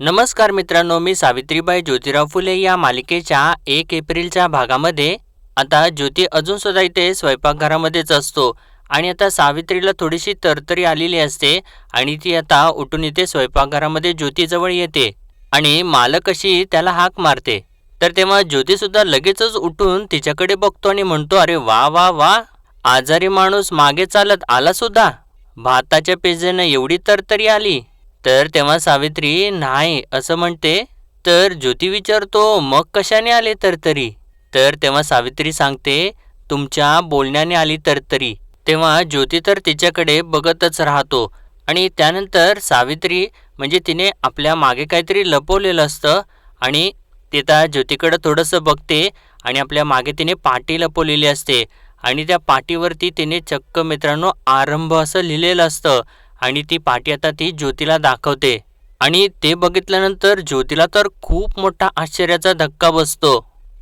नमस्कार मित्रांनो, मी सावित्रीबाई ज्योतिराव फुले या मालिकेच्या 1 एप्रिलच्या भागामध्ये आता ज्योती अजून सुद्धा इथे स्वयंपाकघरामध्येच असतो आणि आता सावित्रीला थोडीशी तरतरी आलेली असते आणि ती आता उठून इथे स्वयंपाकघरामध्ये ज्योतीजवळ येते आणि मालक अशी त्याला हाक मारते. तर तेव्हा ज्योतीसुद्धा लगेचच उठून तिच्याकडे बघतो आणि म्हणतो, अरे वा वा वा, आजारी माणूस मागे चालत आला सुद्धा, भाताच्या पेजेनं एवढी तरतरी आली. तर तेव्हा सावित्री नाही असं म्हणते. तर ज्योती विचारतो, मग कशाने आले तरतरी? तर तेव्हा सावित्री सांगते, तुमच्या बोलण्याने आली तरतरी. तेव्हा ज्योती तर तिच्याकडे बघतच राहतो आणि त्यानंतर सावित्री म्हणजे तिने आपल्या मागे काहीतरी लपवलेलं असतं आणि ती त्या ज्योतीकडं थोडंसं बघते आणि आपल्या मागे तिने पाटी लपवलेली असते आणि त्या पाटीवरती तिने चक्क मित्रांनो आरंभ असं लिहिलेलं असतं आणि ती पाटी आता ती ज्योतीला दाखवते आणि ते बघितल्यानंतर ज्योतीला तर खूप मोठा आश्चर्याचा धक्का बसतो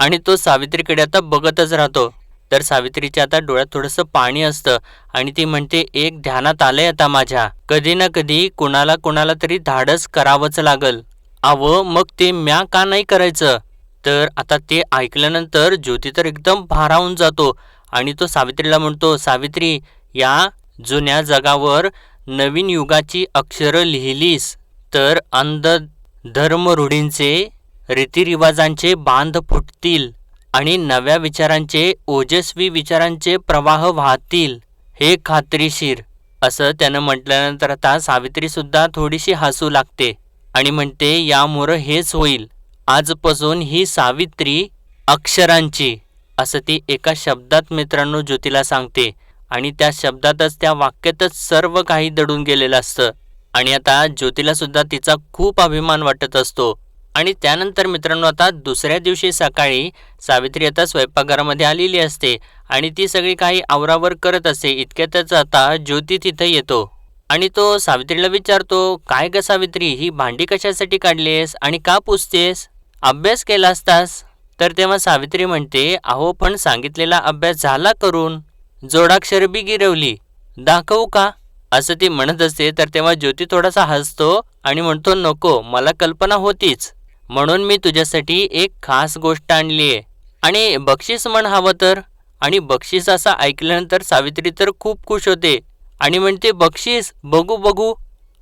आणि तो सावित्रीकडे आता बघतच राहतो. तर सावित्रीच्या आता डोळ्यात थोडंसं पाणी असतं आणि ती म्हणते, एक ध्यानात आलंय आता माझ्या, कधी ना कधी कुणाला तरी धाडस करावंच लागल. अहो मग ते म्या का नाही करायचं? तर आता ते ऐकल्यानंतर ज्योती तर एकदम भारावून जातो आणि तो सावित्रीला म्हणतो, सावित्री, या जुन्या जगावर नवीन युगाची अक्षरं लिहिलीस तर अंध धर्मरूढींचे रीतिरिवाजांचे बांध फुटतील आणि नव्या विचारांचे ओजस्वी विचारांचे प्रवाह वाहतील, हे खात्रीशीर. असं त्यानं म्हटल्यानंतर आता सावित्रीसुद्धा थोडीशी हसू लागते आणि म्हणते, यामुळं हेच होईल, आजपासून ही सावित्री अक्षरांची, असं ती एका शब्दात मित्रांनो ज्योतीला सांगते आणि त्या शब्दातच त्या वाक्यातच सर्व काही दडून गेलेलं असतं आणि आता ज्योतीला सुद्धा तिचा खूप अभिमान वाटत असतो. आणि त्यानंतर मित्रांनो आता दुसऱ्या दिवशी सकाळी सावित्री आता स्वयंपाकघरामध्ये आलेली असते आणि ती सगळी काही आवरावर करत असते. इतक्यातच आता ज्योती तिथे येतो आणि तो सावित्रीला विचारतो, काय ग सावित्री, ही भांडी कशासाठी काढलीस आणि का पुसतेस? अभ्यास केला असतास? तर तेव्हा सावित्री म्हणते, अहो पण सांगितलेला अभ्यास झाला करून, जोडाक्षर बी गिरवली, दाखवू का? असं ती म्हणत असते. तर तेव्हा ज्योती थोडासा हसतो आणि म्हणतो, नको, मला कल्पना होतीच, म्हणून मी तुझ्यासाठी एक खास गोष्ट आणली आहे आणि बक्षीस म्हण हवं तर. आणि बक्षीस असं ऐकल्यानंतर सावित्री तर खूप खुश होते आणि म्हणते, बक्षीस, बघू बघू.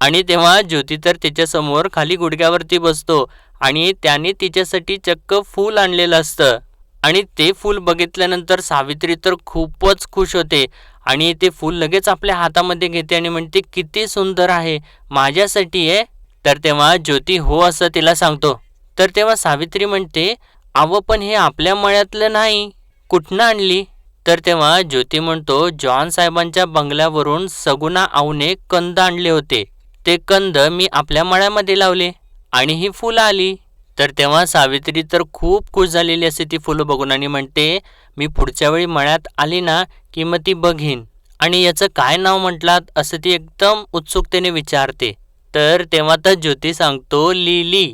आणि तेव्हा ज्योती तर तिच्यासमोर खाली गुडघ्यावरती बसतो आणि त्याने तिच्यासाठी चक्क फूल आणलेलं असतं आणि ते फूल बघितल्यानंतर सावित्री तर खूपच खुश होते आणि ते फूल लगेच आपल्या हातामध्ये घेते आणि म्हणते, किती सुंदर आहे, माझ्यासाठी आहे? तर तेव्हा ज्योती हो असं तिला सांगतो. तर तेव्हा सावित्री म्हणते, अव पण हे आपल्या मळ्यातलं नाही, कुठनं आणली? तर तेव्हा ज्योती म्हणतो, जॉन साहेबांच्या बंगल्यावरून सगुना आऊने कंद आणले होते, ते कंद मी आपल्या मळ्यामध्ये लावले आणि ही फुलं आली. तर तेव्हा सावित्री तर खूप खुश झालेली असते ती फुलं बघून आणि म्हणते, मी पुढच्या वेळी मळ्यात आली ना की मग ती बघीन. आणि याचं काय नाव म्हटलात असं ती एकदम उत्सुकतेने विचारते. तर तेव्हा तर ज्योती सांगतो, लिली.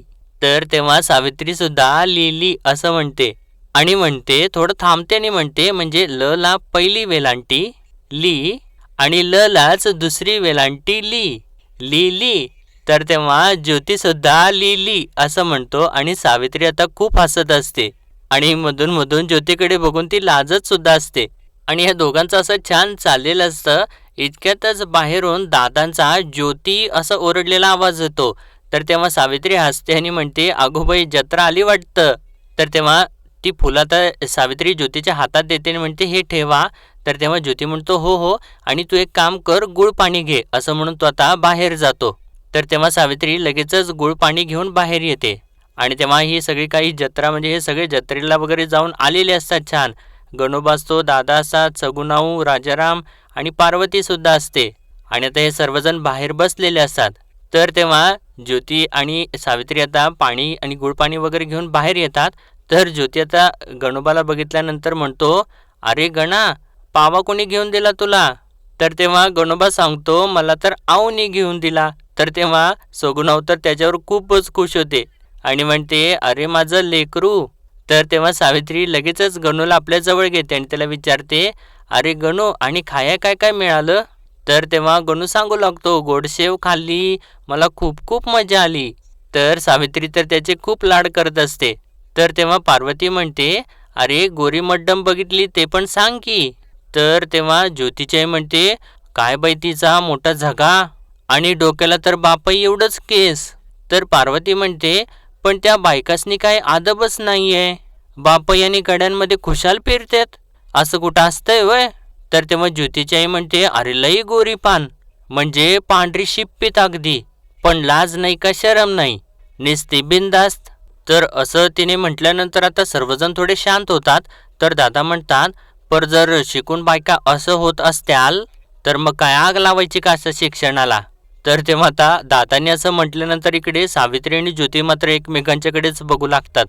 तर तेव्हा सावित्री सुद्धा लिली असं म्हणते आणि म्हणते, थोडं थांबते आणि म्हणते, म्हणजे ल ला पहिली वेलांटी ली आणि ल लाच दुसरी वेलांटी ली, लिली. तर तेव्हा ज्योती सुद्धा लिली असं म्हणतो आणि सावित्री आता खूप हसत असते आणि मधून मधून ज्योतीकडे बघून ती लाजत सुद्धा असते आणि ह्या दोघांचं असं छान चाललेलं असतं. इतक्यातच बाहेरून दादांचा ज्योती असं ओरडलेला आवाज येतो. तर तेव्हा सावित्री हसते आणि म्हणते, अगोबाई, जत्रा आली वाटतं. तर तेव्हा ती फुलं आता सावित्री ज्योतीच्या हातात देते आणि म्हणते, हे ठेवा. तर तेव्हा ज्योती म्हणतो, हो हो, आणि तू एक काम कर, गुळ पाणी घे, असं म्हणून तो आता बाहेर जातो. तर तेव्हा सावित्री लगेचच गुळ पाणी घेऊन बाहेर येते आणि तेव्हा ही सगळी काही जत्रा म्हणजे हे सगळे जत्रेला वगैरे जाऊन आलेले असतात. छान गणोबा असतो, दादा असतात, सगुनाऊ, राजाराम आणि पार्वती सुद्धा असते आणि आता हे सर्वजण बाहेर बसलेले असतात. तर तेव्हा ज्योती आणि सावित्री आता पाणी आणि गुळ पाणी वगैरे घेऊन बाहेर येतात. तर ज्योती आता गणोबाला बघितल्यानंतर म्हणतो, अरे गणा, पावा कोणी घेऊन दिला तुला? तर तेव्हा गणोबा सांगतो, मला तर आऊनी घेऊन दिला. तर तेव्हा सगुनाव तर त्याच्यावर खूपच खुश होते आणि म्हणते, अरे माझं लेकरू. तर तेव्हा सावित्री लगेचच गणूला आपल्याजवळ घेते आणि त्याला विचारते, अरे गणू, आणि खाया काय काय मिळालं? तर तेव्हा गणू सांगू लागतो, गोडशेव खाल्ली, मला खूप खूप मजा आली. तर सावित्री तर त्याचे खूप लाड करत असते. तर तेव्हा पार्वती म्हणते, अरे गोरी मड्डम बघितली ते पण सांग की. तर तेव्हा ज्योतिची आई म्हणते, काय बाई तिचा मोठा झगा आणि डोक्याला तर बापही एवढंच केस. तर पार्वती म्हणते, पण त्या बायकासनी काय आदबच नाहीये. बापई आणि गड्यांमध्ये खुशाल फिरतात, असं कुठं असतंय वय. तर तेव्हा ज्योतिची आई म्हणते, अरे लई गोरी पान, म्हणजे पांढरी शिप्पीत अगदी, पण लाज नाही का शरम नाही, निस्ती बिनधास्त. तर असं तिने म्हटल्यानंतर आता सर्वजण थोडे शांत होतात. तर दादा म्हणतात, पर जर शिकून बायका असं होत असत्याल तर मग काय आग लावायची का असं शिक्षणाला. तर तेव्हा आता दादांनी असं म्हटल्यानंतर इकडे सावित्री आणि ज्योती मात्र एकमेकांच्याकडेच बघू लागतात.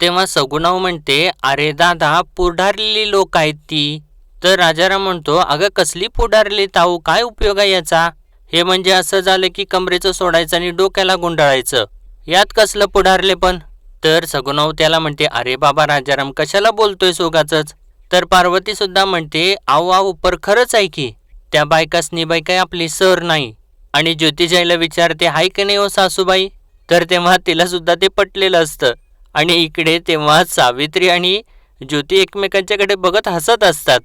तेव्हा सगुणाव म्हणते, अरे दादा पुढारलेली लोक आहेत ती. तर राजाराम म्हणतो, अगं कसली पुढारली ताऊ, काय उपयोग आहे याचा. हे म्हणजे असं झालं की कमरेचं सोडायचं आणि डोक्याला गुंडाळायचं, यात कसलं पुढारले पण. तर सगुणाव त्याला म्हणते, अरे बाबा राजाराम कशाला बोलतोय सोगाचच. तर पार्वती सुद्धा म्हणते, आऊ आऊ पर खरंच आहे की त्या बायकासनी बाई काय आपली सर नाही. आणि ज्योतिजाईला विचारते, हाय की नाही हो सासूबाई. तर तेव्हा तिला सुद्धा ते पटलेलं असतं. आणि इकडे तेव्हा सावित्री आणि ज्योती एकमेकांच्याकडे बघत हसत असतात.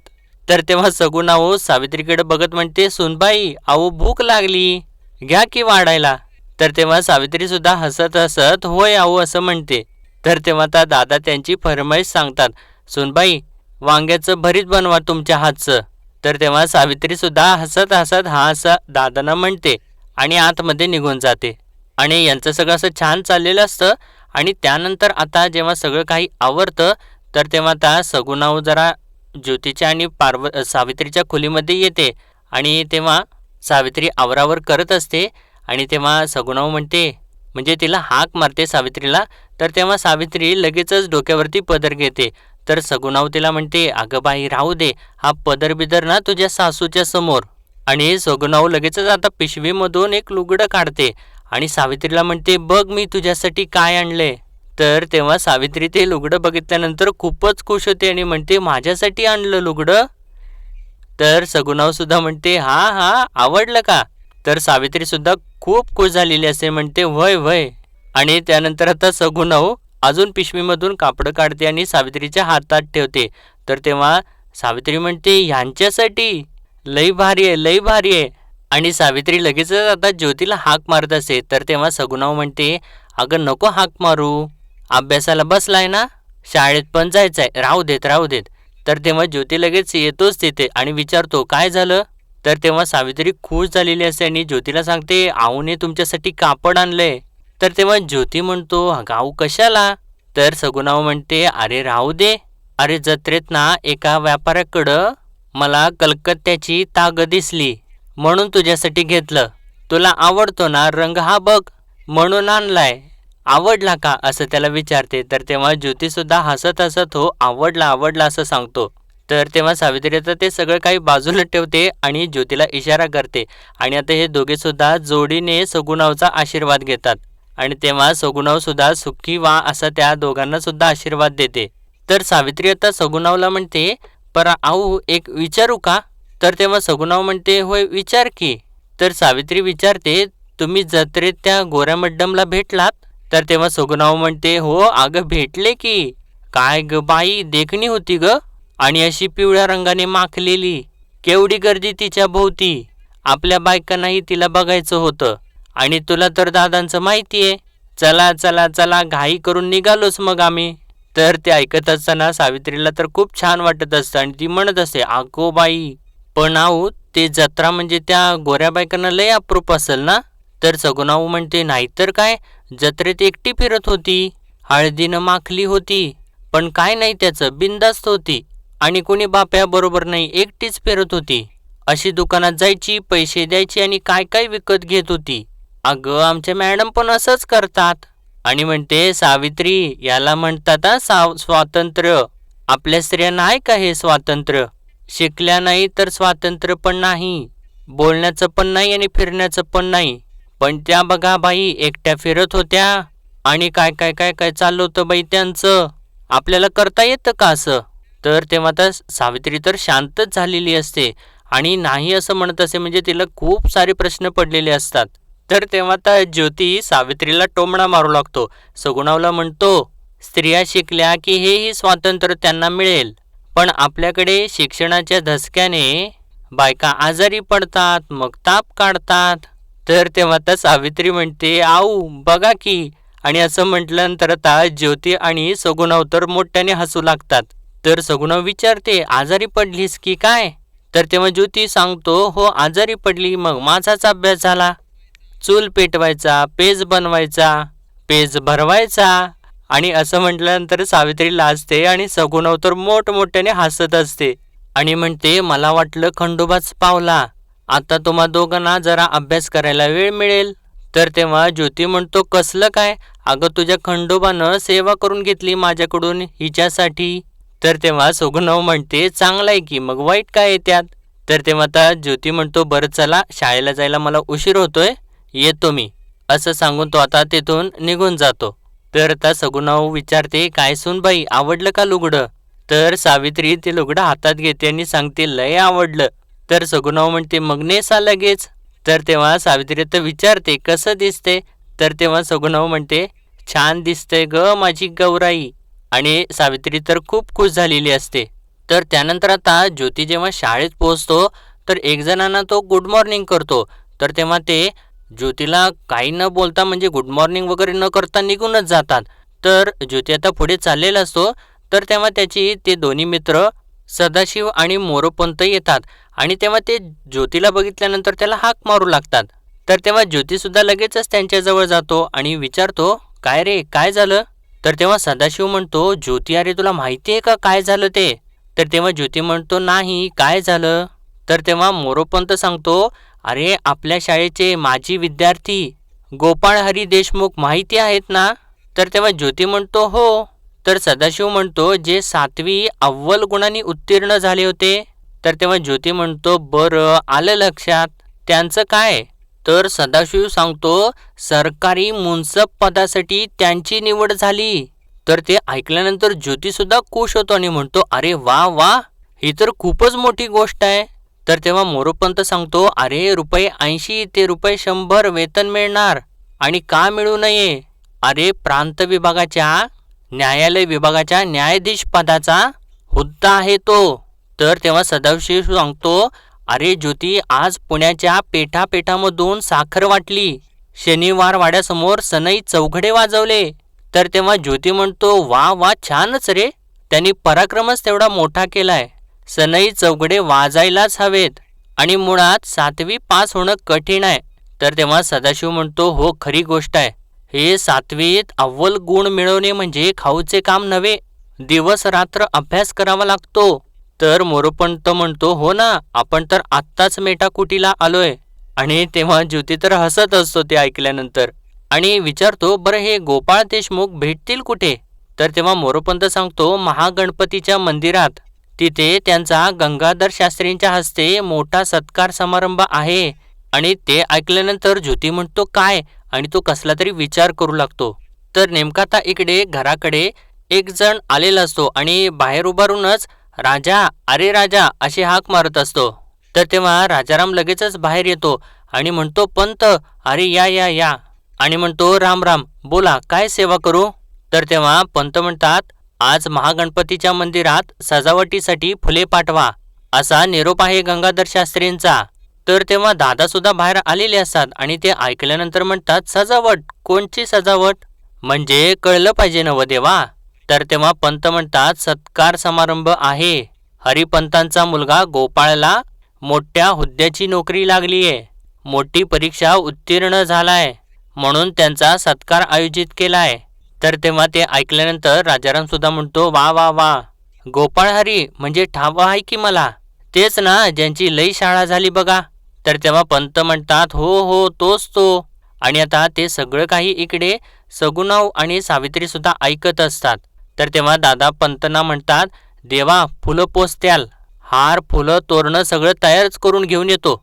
तर तेव्हा सगुणाओ सावित्रीकडे बघत म्हणते, सुनबाई अहो भूक लागली, घ्या की वाढायला. तर तेव्हा सावित्री सुद्धा हसत हसत होय आहो असं म्हणते. तर तेव्हा त्या दादा त्यांची फरमाईश सांगतात, सुनबाई वांग्याचं भरीत बनवा तुमच्या हातचं. तर तेव्हा सावित्री सुद्धा हसत हसत हा असं दादांना म्हणते आणि आतमध्ये निघून जाते. आणि यांचं सगळं असं छान चाललेलं असतं. आणि त्यानंतर आता जेव्हा सगळं काही आवरतं तर तेव्हा त्या सगुणाऊ जरा ज्योतीच्या आणि सावित्रीच्या खोलीमध्ये येते. आणि तेव्हा सावित्री आवरावर करत असते. आणि तेव्हा सगुणाऊ म्हणते, म्हणजे तिला हाक मारते सावित्रीला. तर तेव्हा सावित्री लगेचच डोक्यावरती पदर घेते. तर सगुणाऊ तिला म्हणते, अगं बाई राहू दे, हा पदर बिदर ना तुझ्या सासूच्या समोर. आणि सगुणाऊ लगेचच आता पिशवीमधून एक लुगडं काढते आणि सावित्रीला म्हणते, बघ मी तुझ्यासाठी काय आणले. तर तेव्हा सावित्री ते लुगडं बघितल्यानंतर खूपच खुश होते आणि म्हणते, माझ्यासाठी आणलं लुगडं. तर सगुणाव सुद्धा म्हणते, हा हा आवडलं का. तर सावित्री सुद्धा खूप खुश झालेली असे, म्हणते वय वय. आणि त्यानंतर आता सगुणाव अजून पिशवीमधून कापडं काढते आणि सावित्रीच्या हातात ठेवते. तर तेव्हा सावित्री म्हणते, ह्यांच्यासाठी लई भारी आहे लई भारी आहे. आणि सावित्री लगेचच आता ज्योतीला हाक मारत असे. तर तेव्हा सगुणाव म्हणते, अगं नको हाक मारू, अभ्यासाला बसलाय ना, शाळेत पण जायचंय, राहू देत राहू देत. तर तेव्हा ज्योती लगेच येतोच तिथे आणि विचारतो, काय झालं. तर तेव्हा सावित्री खुश झालेली असते आणि ज्योतीला सांगते, आऊने तुमच्यासाठी कापड आणलंय. तर तेव्हा ज्योती म्हणतो, गाऊ कशाला. तर सगुणाव म्हणते, अरे राहू दे, अरे जत्रेत ना एका व्यापाऱ्याकडं मला कलकत्त्याची ताग दिसली म्हणून तुझ्यासाठी घेतलं. तुला आवडतो ना रंग, हा बघ म्हणून आणलाय, आवडला का असं त्याला विचारते. तर तेव्हा ज्योती सुद्धा हसत हसत हो आवडला आवडला असं सांगतो. तर तेव्हा सावित्री आता ते सगळं काही बाजूला ठेवते आणि ज्योतीला इशारा करते. आणि आता हे दोघे सुद्धा जोडीने सगुणावचा आशीर्वाद घेतात. आणि तेव्हा सगुणाव सुद्धा सुखी व्हा असा त्या दोघांना सुद्धा आशीर्वाद देते. तर सावित्री आता सगुणावला म्हणते, पर आऊ एक विचारू का. तर तेव्हा सगुणाव म्हणते, होय विचार की. तर सावित्री विचारते, तुम्ही जत्रेत त्या गोऱ्या मड्डमला भेटलात. तर तेव्हा सगुणाव म्हणते, हो अगं भेटले की. काय ग बाई देखणी होती ग, आणि अशी पिवळ्या रंगाने माखलेली, केवढी गर्दी तिच्या भोवती. आपल्या बायकांनाही तिला बघायचं होतं. आणि तुला तर दादांचं माहितीये, चला चला चला घाई करून निघालोच मग आम्ही. तर ते ऐकत असताना सावित्रीला तर खूप छान वाटत असतं आणि ती म्हणत असते, अगो बाई पण आऊ ते जत्रा म्हणजे त्या गोऱ्या बायकांना लय अप्रूप असेल ना. तर सगुणाऊ म्हणते, नाहीतर काय, जत्रेत एकटी फिरत होती, हळदीनं माखली होती, पण काय नाही त्याचं, बिनधास्त होती. आणि कोणी बाप्या बरोबर नाही, एकटीच फिरत होती. अशी दुकानात जायची, पैसे द्यायची आणि काय काय विकत घेत होती. अगं आमच्या मॅडम पण असंच करतात. आणि म्हणते, सावित्री याला म्हणतात स्वातंत्र्य. आपल्या स्त्रियांना आहे का हे स्वातंत्र्य. शिकल्या नाही तर स्वातंत्र्य पण नाही, बोलण्याचं पण नाही आणि फिरण्याचं पण नाही. पण त्या बघा बाई एकट्या फिरत होत्या आणि काय काय काय काय चाललं होतं बाई त्यांचं, आपल्याला करता येतं का असं. तर तेव्हा तर सावित्री तर शांतच झालेली असते आणि नाही असं म्हणत असे, म्हणजे तिला खूप सारे प्रश्न पडलेले असतात. तर तेव्हा आता ज्योती सावित्रीला टोमणा मारू लागतो. सगुणावला म्हणतो, स्त्रिया शिकल्या की हेही स्वातंत्र्य त्यांना मिळेल, पण आपल्याकडे शिक्षणाच्या धसक्याने बायका आजारी पडतात, मग ताप काढतात. तर तेव्हा आता सावित्री म्हणते, आऊ बघा की. आणि असं म्हटल्यानंतर आता ज्योती आणि सगुणाव तर मोठ्याने हसू लागतात. तर सगुणाव विचारते, आजारी पडलीस की काय? तर तेव्हा ज्योती सांगतो, हो आजारी पडली, मग माझाच अभ्यास झाला. चूल पेटवायचा, पेज बनवायचा, पेज भरवायचा. आणि असं म्हटल्यानंतर सावित्री लाजते आणि सगुणाव तर मोठमोठ्याने हसत असते आणि म्हणते, मला वाटलं खंडोबाच पावला, आता तुम्हा दोघांना जरा अभ्यास करायला वेळ मिळेल. तर तेव्हा ज्योती म्हणतो, कसलं काय? अगं तुझ्या खंडोबानं सेवा करून घेतली माझ्याकडून हिच्यासाठी. तर तेव्हा सगुणाव म्हणते, चांगलं आहे की, मग वाईट काय आहे त्यात? तर तेव्हा आता ज्योती म्हणतो, बरं चला शाळेला जायला मला उशीर होतोय, येतो मी. असं सांगून तो आता तिथून निघून जातो. तर आता सगुणाव विचारते, काय सूनबाई आवडलं का लुगडं? तर सावित्री ते लुगडं हातात घेते आणि सांगते, लय आवडलं. तर सगुणाव म्हणते, मग नेसा लगेच. तर तेव्हा सावित्री तर विचारते, कसं दिसते? तर तेव्हा सगुणाव म्हणते, छान दिसतंय ग माझी गौराई. आणि सावित्री तर खूप खुश झालेली असते. तर त्यानंतर आता ज्योती जेव्हा शाळेत पोहोचतो तर एक जणांना तो गुड मॉर्निंग करतो. तर तेव्हा ते ज्योतीला काही न बोलता म्हणजे गुड मॉर्निंग वगैरे न करता निघूनच जातात. तर ज्योती आता पुढे चाललेला असतो. तर तेव्हा त्याची ते दोन्ही मित्र सदाशिव आणि मोरोपंत येतात आणि तेव्हा ते ज्योतीला बघितल्यानंतर त्याला हाक मारू लागतात. तर तेव्हा ज्योतीसुद्धा लगेचच त्यांच्याजवळ जातो आणि विचारतो, काय रे काय झालं? तर तेव्हा सदाशिव म्हणतो, ज्योती अरे तुला माहिती आहे का काय झालं ते? तर तेव्हा ज्योती म्हणतो, नाही काय झालं? तर तेव्हा मोरोपंत सांगतो, अरे आपल्या शाळेचे माजी विद्यार्थी गोपाळ हरी देशमुख माहिती आहेत ना? तर तेव्हा ज्योती म्हणतो, हो. तर सदाशिव म्हणतो, जे 7वी अव्वल गुणांनी उत्तीर्ण झाले होते. तर तेव्हा ज्योती म्हणतो, बरं आलं लक्षात, त्यांचं काय? तर सदाशिव सांगतो, सरकारी मुन्सब पदासाठी त्यांची निवड झाली. तर ते ऐकल्यानंतर ज्योतीसुद्धा खुश होतो आणि म्हणतो, अरे वा वा, ही तर खूपच मोठी गोष्ट आहे. तर तेव्हा मोरोपंत सांगतो, अरे ₹80 ते ₹100 वेतन मिळणार. आणि का मिळू नये? अरे प्रांत विभागाच्या न्यायालय विभागाच्या न्यायाधीश पदाचा हुद्दा आहे तो. तर तेव्हा सदाशिव सांगतो, अरे ज्योती आज पुण्याच्या पेठापेठामधून साखर वाटली, शनिवार वाड्यासमोर सनई चौघडे वाजवले. तर तेव्हा ज्योती म्हणतो, वा वा छानच रे, त्यांनी पराक्रमच तेवढा मोठा केलाय. सनई चौघडे वाजायलाच हवेत आणि मुळात 7वी पास होणं कठीण आहे. तर तेव्हा सदाशिव म्हणतो, हो खरी गोष्ट आहे, हे 7वीत अव्वल गुण मिळवणे म्हणजे खाऊचे काम नव्हे, दिवस रात्र अभ्यास करावा लागतो. तर मोरोपंत म्हणतो, हो ना, आपण तर आत्ताच मेटाकुटीला आलोय. आणि तेव्हा ज्योती तर हसत असतो ते ऐकल्यानंतर आणि विचारतो, बरं हे गोपाळ देशमुख भेटतील कुठे? तर तेव्हा मोरोपंत सांगतो, महागणपतीच्या मंदिरात, तिथे त्यांचा गंगाधर शास्त्रींच्या हस्ते मोठा सत्कार समारंभ आहे. आणि ते ऐकल्यानंतर ज्योती म्हणतो, काय? आणि तो कसला तरी विचार करू लागतो. तर नेमका आता इकडे घराकडे एक जण आलेला असतो आणि बाहेर उभारूनच राजा, अरे राजा अशी हाक मारत असतो. तर तेव्हा राजाराम लगेचच बाहेर येतो आणि म्हणतो, पंत अरे या या या. आणि म्हणतो, राम राम, बोला काय सेवा करू? तर तेव्हा पंत म्हणतात, आज महागणपतीच्या मंदिरात सजावटीसाठी फुले पाठवा, असा निरोप आहे गंगाधर शास्त्रींचा. तर तेव्हा दादासुद्धा बाहेर आलेले असतात आणि ते ऐकल्यानंतर म्हणतात, सजावट? कोणची सजावट? म्हणजे कळलं पाहिजे नव देवा. तर तेव्हा पंत म्हणतात, सत्कार समारंभ आहे, हरिपंतांचा मुलगा गोपाळला मोठ्या हुद्द्याची नोकरी लागलीये, मोठी परीक्षा उत्तीर्ण झालाय, म्हणून त्यांचा सत्कार आयोजित केलाय. तर तेव्हा ते ऐकल्यानंतर राजाराम सुद्धा म्हणतो, वा वा वा, गोपाळ हरी म्हणजे ठाव आहे की मला, तेच ना ज्यांची लई शाळा झाली बघा. तर तेव्हा पंत म्हणतात, हो हो तोच तो. आणि आता ते सगळं काही इकडे सगुणाव आणि सावित्री सुद्धा ऐकत असतात. तर तेव्हा दादा पंतना म्हणतात, देवा फुलं पोचत्याल, हार फुलं तोरणं सगळं तयारच करून घेऊन येतो,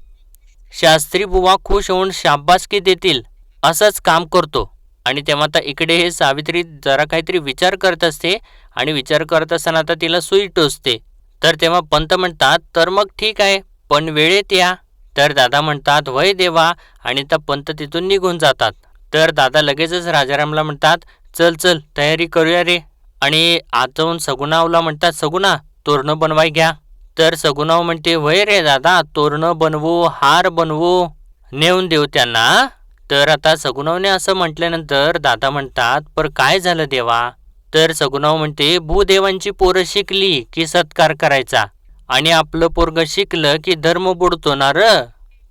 शास्त्री बुवा खुश होऊन शाबासकी देतील, असंच काम करतो. आणि तेव्हा आता इकडे हे सावित्री जरा काहीतरी विचार करत असते आणि विचार करत असताना आता तिला सुई टोचते. तर तेव्हा पंत म्हणतात, तर मग ठीक आहे, पण वेळेत या. तर दादा म्हणतात वय देवा, आणि त्या पंत तिथून निघून जातात. तर दादा लगेचच राजारामला म्हणतात चल चल तयारी करूया रे. आणि आत जाऊन सगुणावला म्हणतात सगुणा तोरणं बनवाय घ्या. तर सगुणाव म्हणते वय रे दादा, तोरणं बनवू, हार बनवू, नेऊन देऊ त्यांना. तर आता सगुणावने असं म्हटल्यानंतर दादा म्हणतात पर काय झालं देवा. तर सगुणाव म्हणते भूदेवांची पोरं शिकली की सत्कार करायचा, आणि आपलं पोरग शिकलं की धर्म बुडतो ना र.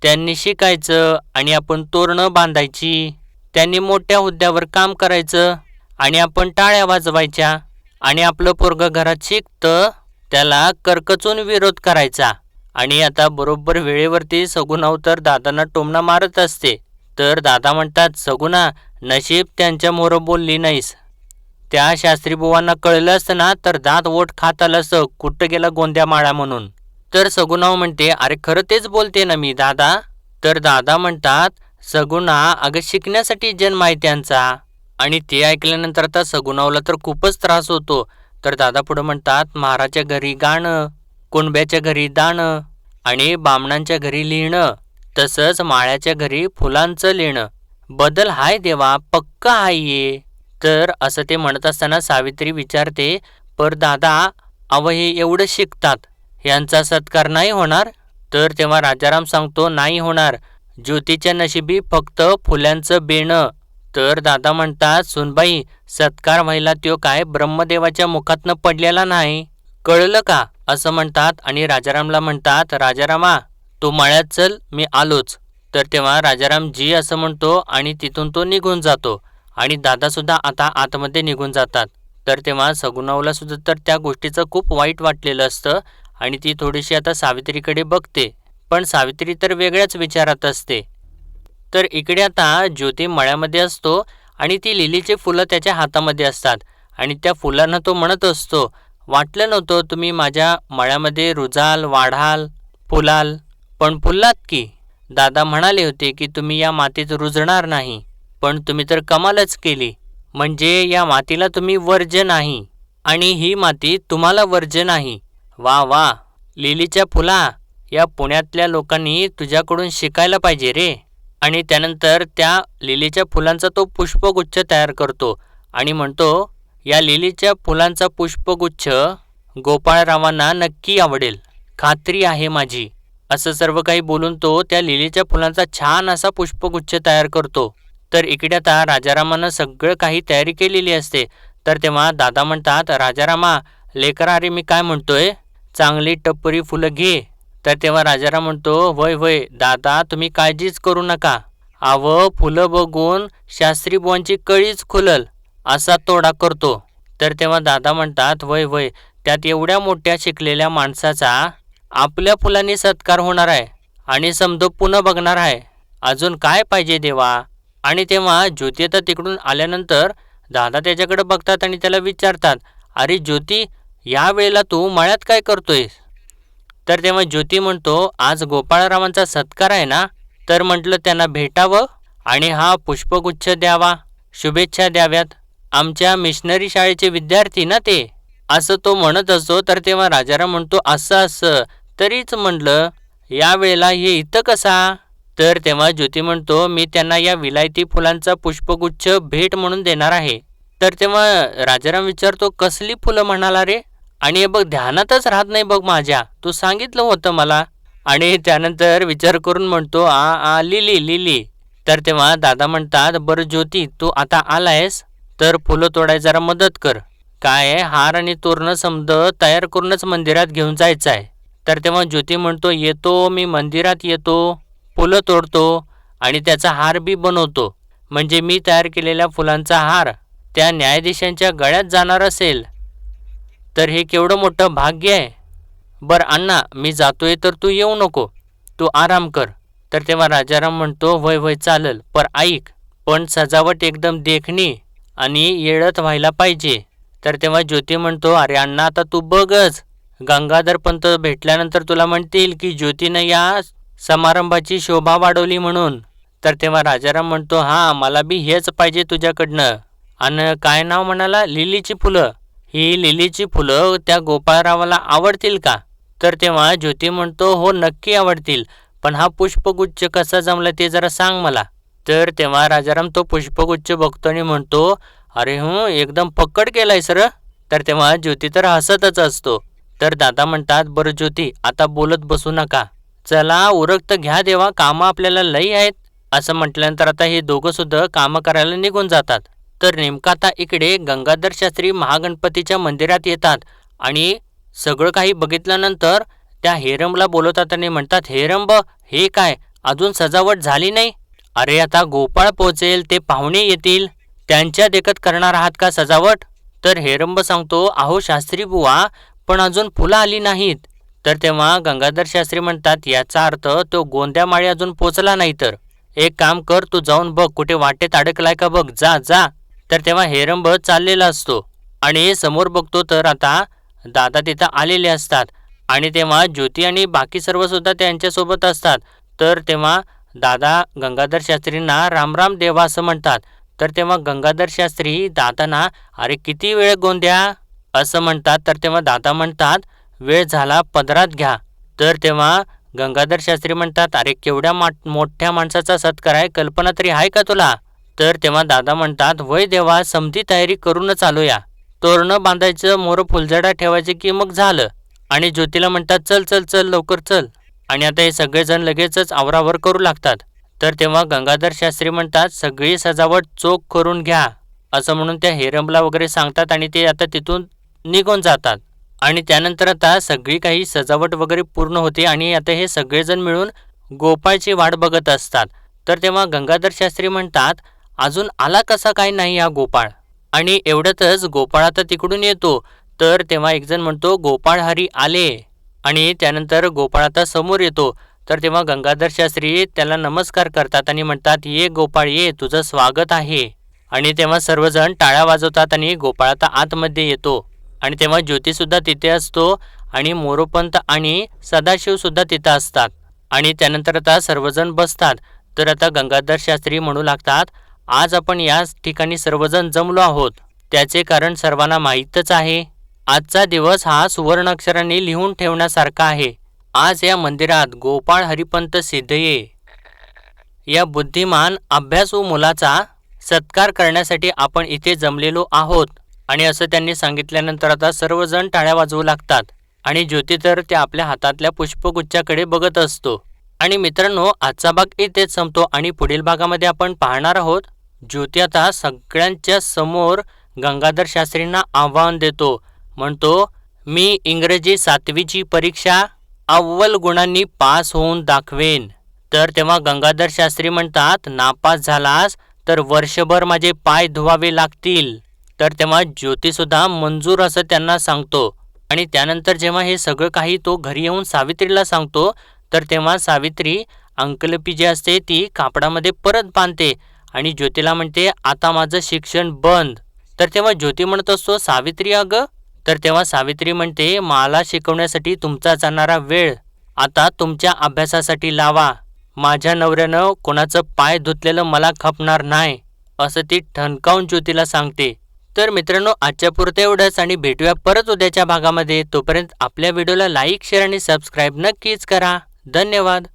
त्यांनी शिकायचं आणि आपण तोरणं बांधायची, त्यांनी मोठ्या हुद्द्यावर काम करायचं आणि आपण टाळ्या वाजवायच्या, आणि आपलं पोरग घरात शिकतं त्याला करकचून विरोध करायचा. आणि आता बरोबर वेळेवरती सगुणाव तर दादांना टोमणा मारत असते. तर दादा म्हणतात सगुणा नशीब त्यांच्या मोर बोलली नाहीस, त्या शास्त्री बुवांना कळलं असतं ना तर दात ओठ खात आलं असतं कुठं गेला गोंद्या माळा म्हणून. तर सगुणाव म्हणते अरे खरं तेच बोलते ना मी दादा. तर दादा म्हणतात सगुणा अगं शिकण्यासाठी जन्म आहे त्यांचा. आणि ते ऐकल्यानंतर आता सगुणावला तर खूपच त्रास होतो. तर दादा पुढं म्हणतात महाराच्या घरी गाणं, कुणब्याच्या घरी दाणं, आणि बामणांच्या घरी लिहिणं, तसंच माळ्याच्या घरी फुलांचं लिहिणं, बदल हाय देवा पक्का हाय ये. तर असं ते म्हणत असताना सावित्री विचारते पर दादा अव हे एवढं शिकतात, यांचा सत्कार नाही होणार. तर तेव्हा राजाराम सांगतो नाही होणार, ज्योतीच्या नशिबी फक्त फुल्यांचं बेणं. तर दादा म्हणतात सुनबाई सत्कार व्हायला त्यो काय ब्रह्मदेवाच्या मुखातनं पडलेला नाही, कळलं का असं म्हणतात. आणि राजारामला म्हणतात राजारामा तू मळ्यात चल मी आलोच. तर तेव्हा राजाराम जी असं म्हणतो आणि तिथून तो निघून जातो. आणि दादासुद्धा आता आतमध्ये निघून जातात. तर तेव्हा सगुणावला सुद्धा तर त्या गोष्टीचं खूप वाईट वाटलेलं असतं आणि ती थोडीशी आता सावित्रीकडे बघते, पण सावित्री तर वेगळ्याच विचारात असते. तर इकडे आता ज्योती मळ्यामध्ये असतो आणि ती लिलीची फुलं त्याच्या हातामध्ये असतात आणि त्या फुलांना तो म्हणत असतो वाटलं नव्हतं तुम्ही माझ्या मळ्यामध्ये रुजाल, वाढाल, फुलाल, पण फुललात की. दादा म्हणाले होते की तुम्ही या मातीत रुजणार नाही, पण तुम्ही तर कमालच केली. म्हणजे या मातीला तुम्ही वर्ज्य नाही आणि ही माती तुम्हाला वर्ज्य नाही. वा वा लिलीच्या फुला, या पुण्यातल्या लोकांनी तुझ्याकडून शिकायला पाहिजे रे. आणि त्यानंतर त्या लिलीच्या फुलांचा तो पुष्पगुच्छ तयार करतो आणि म्हणतो या लिलीच्या फुलांचा पुष्पगुच्छ गोपाळरावांना नक्की आवडेल, खात्री आहे माझी. असं सर्व काही बोलून तो त्या लिलीच्या फुलांचा छान असा पुष्पगुच्छ तयार करतो. तर इकडे आता राजारामानं सगळं काही तयारी केलेली असते. तर तेव्हा दादा म्हणतात राजारामा लेकरा अरे मी काय म्हणतोय, चांगली टप्परी फुलं घे. तर तेव्हा राजाराम म्हणतो वय वय दादा तुम्ही काळजीच करू नका, अव फुलं बघून शास्त्री बुवांची कळीच खुलल असा तोडा करतो. तर तेव्हा दादा म्हणतात वय वय त्यात एवढ्या मोठ्या शिकलेल्या माणसाचा आपल्या फुलांनी सत्कार होणार आहे आणि समदो पुन्हा बघणार आहे, अजून काय पाहिजे देवा. आणि तेव्हा ज्योती आता तिकडून आल्यानंतर दादा त्याच्याकडे बघतात आणि त्याला विचारतात अरे ज्योती या वेळेला तू मळ्यात काय करतोयस. तर तेव्हा ज्योती म्हणतो आज गोपाळरावांचा सत्कार आहे ना, तर म्हटलं त्यांना भेटावं आणि हा पुष्पगुच्छ द्यावा, शुभेच्छा द्याव्यात, आमच्या मिशनरी शाळेचे विद्यार्थी ना ते, असं तो म्हणत असतो. तर तेव्हा राजाराम म्हणतो असं असं तरीच म्हटलं या वेळेला हे इथं कसा. तर तेव्हा ज्योती म्हणतो मी त्यांना या विलायती फुलांचा पुष्पगुच्छ भेट म्हणून देणार आहे. तर तेव्हा राजाराम विचारतो कसली फुलं म्हणाला रे, आणि हे बघ ध्यानातच राहत नाही बघ माझ्या, तू सांगितलं होतं मला. आणि त्यानंतर विचार करून म्हणतो आ लिली लिली. तर तेव्हा दादा म्हणतात बरं ज्योती तू आता आलायस तर फुलं तोडाय जरा मदत कर, काय हार आणि तोरणं समद तयार करूनच मंदिरात घेऊन जायचं आहे. तर तेव्हा ज्योती म्हणतो येतो मी मंदिरात येतो, फुलं तोडतो आणि त्याचा हार बी बनवतो, म्हणजे मी तयार केलेल्या फुलांचा हार त्या न्यायाधीशांच्या गळ्यात जाणार असेल तर हे केवढं मोठं भाग्य आहे. बरं अण्णा मी जातोय तर तू येऊ नको, तू आराम कर. तर तेव्हा राजाराम म्हणतो वय वय चालल, पर ऐक पण सजावट एकदम देखणी आणि येळत व्हायला पाहिजे. तर तेव्हा ज्योती म्हणतो अरे अण्णा आता तू बघच, गंगाधर पंत भेटल्यानंतर तुला म्हणतील की ज्योतीनं या समारंभाची शोभा वाढवली म्हणून. तर तेव्हा राजाराम म्हणतो हां मला बी हेच पाहिजे तुझ्याकडनं. आणि काय नाव म्हणाला लिलीची फुलं, ही लिलीची फुलं त्या गोपाळरावाला आवडतील का. तर तेव्हा ज्योती म्हणतो हो नक्की आवडतील, पण हा पुष्पगुच्छ कसा जमला ते जरा सांग मला. तर तेव्हा राजाराम तो पुष्पगुच्छ बघतो आणि म्हणतो, अरे एकदम पक्कड केलाय सर. तर तेव्हा ज्योती तर हसतच असतो. तर दादा म्हणतात, बरं ज्योती आता बोलत बसू नका, चला उरकत घ्या देवा, कामं आपल्याला लई आहेत. असं म्हटल्यानंतर आता हे दोघं सुद्धा कामं करायला निघून जातात. तर नेमका आता इकडे गंगाधर शास्त्री महागणपतीच्या मंदिरात येतात आणि सगळं काही बघितल्यानंतर त्या हेरमला बोलवतात आणि म्हणतात, हेरंब हे काय अजून सजावट झाली नाही? अरे आता गोपाळ पोहोचेल, ते पाहुणे येतील, त्यांच्या देखत करणार आहात का सजावट? तर हेरंब सांगतो, अहो शास्त्री बुवा, पण अजून फुलं आली नाहीत. तर तेव्हा गंगाधर शास्त्री म्हणतात, याचा अर्थ तो गोंद्यामाळी अजून पोचला नाही. तर एक काम कर, तू जाऊन बघ कुठे वाटेत अडकलाय का बघ, जा जा. तर तेव्हा हेरंब चाललेला असतो आणि समोर बघतो तर आता दादा तिथं आलेले असतात आणि तेव्हा ज्योती आणि बाकी सर्व सुद्धा त्यांच्यासोबत असतात. तर तेव्हा दादा गंगाधर शास्त्रींना रामराम देवा असं म्हणतात. तर तेव्हा गंगाधर शास्त्री दादांना, अरे किती वेळ गोंद्या असं म्हणतात. तर तेव्हा दादा म्हणतात, वेळ झाला पदरात घ्या. तर तेव्हा गंगाधर शास्त्री म्हणतात, अरे केवढ्या मोठ्या माणसाचा सत्कार आहे, कल्पना तरी आहे का तुला? तर तेव्हा दादा म्हणतात, वय देवा, समधी तयारी करूनच आलोया, तोरणं बांधायचं, मोर फुलझडा ठेवायचे की मग झालं. आणि ज्योतीला म्हणतात, चल चल चल लवकर चल. आणि आता हे सगळेजण लगेचच आवरावर करू लागतात. तर तेव्हा गंगाधर शास्त्री म्हणतात, सगळी सजावट चोख करून घ्या असं म्हणून त्या हेरंबला वगैरे सांगतात आणि ते आता तिथून निघून जातात. आणि त्यानंतर आता सगळी काही सजावट वगैरे पूर्ण होते आणि आता हे सगळेजण मिळून गोपाळची वाट बघत असतात. तर तेव्हा गंगाधर शास्त्री म्हणतात, अजून आला कसा काय नाही हा गोपाळ? आणि एवढ्यातच गोपाळ आता तिकडून येतो. तर तेव्हा एकजण म्हणतो, गोपाळ हरी आले. आणि त्यानंतर गोपाळ आता समोर येतो. तर तेव्हा गंगाधर शास्त्री त्याला नमस्कार करतात आणि म्हणतात, ये गोपाळ ये, तुझं स्वागत आहे. आणि तेव्हा सर्वजण टाळ्या वाजवतात आणि गोपाळ आता आतमध्ये येतो. आणि तेव्हा ज्योतीसुद्धा तिथे असतो आणि मोरोपंत आणि सदाशिवसुद्धा तिथं असतात. आणि त्यानंतर आता सर्वजण बसतात. तर आता गंगाधर शास्त्री म्हणू लागतात, आज आपण याच ठिकाणी सर्वजण जमलो आहोत, त्याचे कारण सर्वांना माहीतच आहे. आजचा दिवस हा सुवर्ण अक्षरांनी लिहून ठेवण्यासारखा आहे. आज या मंदिरात गोपाळ हरिपंत सिद्धये या बुद्धिमान अभ्यासू मुलाचा सत्कार करण्यासाठी आपण इथे जमलेलो आहोत. आणि असं त्यांनी सांगितल्यानंतर आता सर्वजण टाळ्या वाजवू लागतात. आणि ज्योती तर त्या आपल्या हातातल्या पुष्पगुच्छाकडे बघत असतो. आणि मित्रांनो, आजचा भाग इथेच संपतो आणि पुढील भागामध्ये आपण पाहणार आहोत, ज्योती आता सगळ्यांच्या समोर गंगाधर शास्त्रींना आव्हान देतो. म्हणतो, मी इंग्रजी 7वीची परीक्षा अव्वल गुणांनी पास होऊन दाखवेन. तर तेव्हा गंगाधर शास्त्री म्हणतात, नापास झालास तर वर्षभर माझे पाय धुवावे लागतील. तर तेव्हा ज्योतीसुद्धा मंजूर असं त्यांना सांगतो. आणि त्यानंतर जेव्हा हे सगळं काही तो घरी येऊन सावित्रीला सांगतो, तर तेव्हा सावित्री अंकलिपी जी असते ती कापडामध्ये परत बांधते आणि ज्योतीला म्हणते, आता माझं शिक्षण बंद. तर तेव्हा ज्योती म्हणत असतो, सावित्री अगं? तर तेव्हा सावित्री म्हणते, मला शिकवण्यासाठी तुमचा जाणारा वेळ आता तुमच्या अभ्यासासाठी लावा. माझ्या नवऱ्यानं कोणाचं पाय धुतलेलं मला खपणार नाही असं ती ठणकावून ज्योतीला सांगते. तर मित्रांनो, आजच्या पुरतं एवढंच आणि भेटूया परत उद्याच्या भागामध्ये. तोपर्यंत आपल्या व्हिडिओला लाईक, शेअर आणि सबस्क्राईब नक्कीच करा. धन्यवाद.